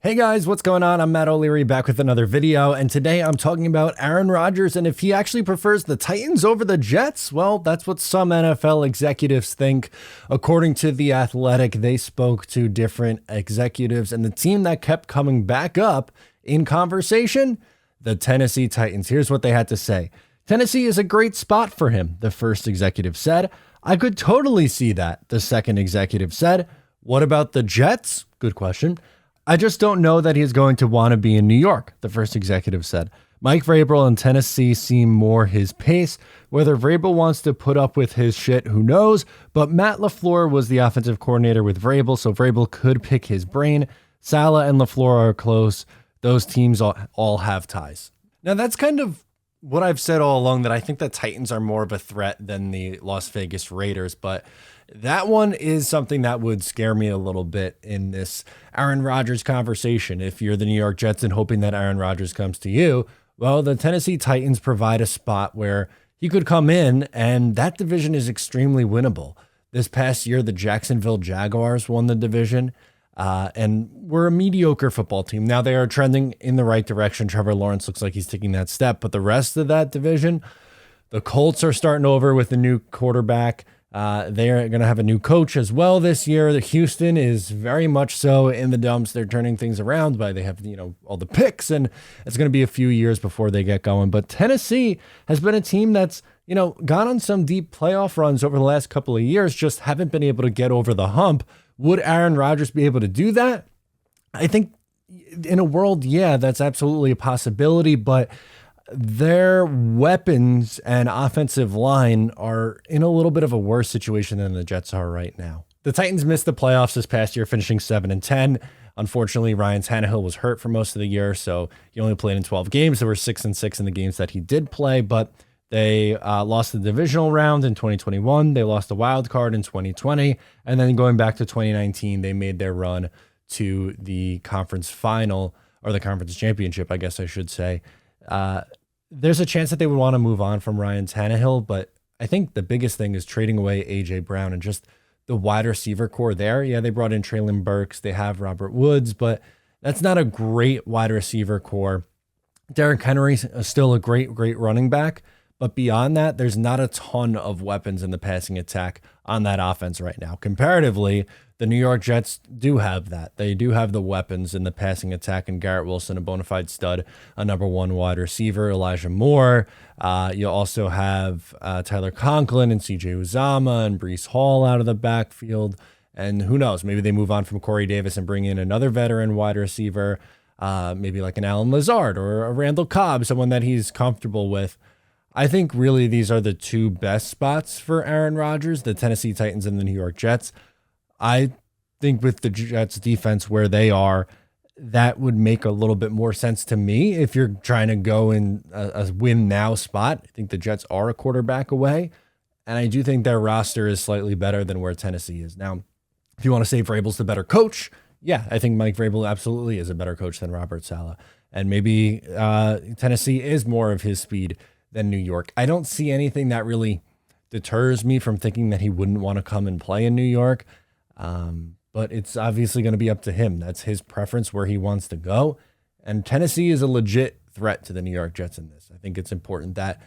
Hey guys, what's going on? I'm Matt O'Leary back with another video, and today I'm talking about Aaron Rodgers and if he actually prefers the Titans over the Jets. Well, that's what some NFL executives think. According to The Athletic, they spoke to different executives, and the team that kept coming back up in conversation, the Tennessee Titans. Here's what they had to say. Tennessee is a great spot for him, the first executive said. I could totally see that, the second executive said. What about the Jets? Good question. I just don't know that he's going to want to be in New York, the first executive said. Mike Vrabel in Tennessee seem more his pace. Whether Vrabel wants to put up with his shit, who knows? But Matt LaFleur was the offensive coordinator with Vrabel, so Vrabel could pick his brain. Saleh and LaFleur are close. Those teams all have ties. Now, that's kind of what I've said all along, that I think the Titans are more of a threat than the Las Vegas Raiders, but that one is something that would scare me a little bit in this Aaron Rodgers conversation. If you're the New York Jets and hoping that Aaron Rodgers comes to you, well, the Tennessee Titans provide a spot where he could come in, and that division is extremely winnable. This past year, the Jacksonville Jaguars won the division, and we're a mediocre football team. Now they are trending in the right direction. Trevor Lawrence looks like he's taking that step, but the rest of that division, the Colts are starting over with a new quarterback. They're going to have a new coach as well this year. The Houston is very much so in the dumps. They're turning things around, but they have, all the picks, and it's going to be a few years before they get going. But Tennessee has been a team that's, gone on some deep playoff runs over the last couple of years, just haven't been able to get over the hump. Would Aaron Rodgers be able to do that? I think in a world, yeah, that's absolutely a possibility, but their weapons and offensive line are in a little bit of a worse situation than the Jets are right now. The Titans missed the playoffs this past year, finishing 7-10. Unfortunately, Ryan Tannehill was hurt for most of the year, so he only played in 12 games. There were 6-6 in the games that he did play, but they lost the divisional round in 2021. They lost the wild card in 2020, and then going back to 2019, they made their run to the conference final, or the conference championship, I guess I should say. There's a chance that they would want to move on from Ryan Tannehill, but I think the biggest thing is trading away A.J. Brown and just the wide receiver core there. Yeah, they brought in Treylon Burks. They have Robert Woods, but that's not a great wide receiver core. Derrick Henry is still a great running back, but beyond that, there's not a ton of weapons in the passing attack on that offense right now. Comparatively, the New York Jets do have that. They do have the weapons in the passing attack, and Garrett Wilson, a bona fide stud, a number one wide receiver, Elijah Moore. You also have Tyler Conklin and C.J. Uzama and Breece Hall out of the backfield. And who knows, maybe they move on from Corey Davis and bring in another veteran wide receiver, maybe like an Allen Lazard or a Randall Cobb, someone that he's comfortable with. I think really these are the two best spots for Aaron Rodgers, the Tennessee Titans and the New York Jets. I think with the Jets defense where they are, that would make a little bit more sense to me. If you're trying to go in a win now spot, I think the Jets are a quarterback away. And I do think their roster is slightly better than where Tennessee is. Now, if you want to say Vrabel's the better coach, yeah, I think Mike Vrabel absolutely is a better coach than Robert Saleh. And maybe Tennessee is more of his speed than New York. I don't see anything that really deters me from thinking that he wouldn't want to come and play in New York. But it's obviously going to be up to him. That's his preference where he wants to go. And Tennessee is a legit threat to the New York Jets in this. I think it's important that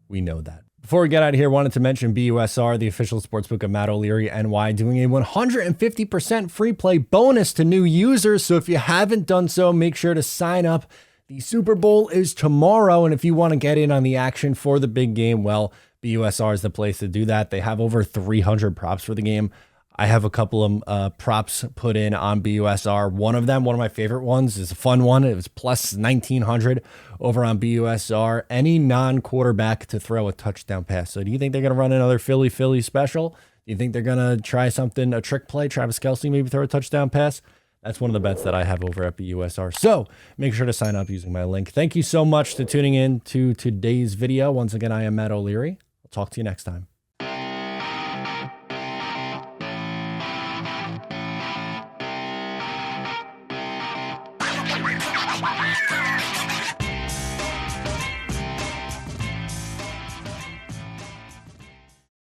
we know that. Before we get out of here, I wanted to mention BUSR, the official sportsbook of Matt O'Leary NY, doing a 150% free play bonus to new users. So if you haven't done so, make sure to sign up. The Super Bowl is tomorrow, and if you want to get in on the action for the big game, well, BUSR is the place to do that. They have over 300 props for the game. I have a couple of props put in on BUSR. One of my favorite ones, is a fun one. It was plus 1,900 over on BUSR. Any non-quarterback to throw a touchdown pass. So do you think they're going to run another Philly special? Do you think they're going to try something, a trick play? Travis Kelce maybe throw a touchdown pass? That's one of the bets that I have over at BUSR. So make sure to sign up using my link. Thank you so much for tuning in to today's video. Once again, I am Matt O'Leary. I'll talk to you next time.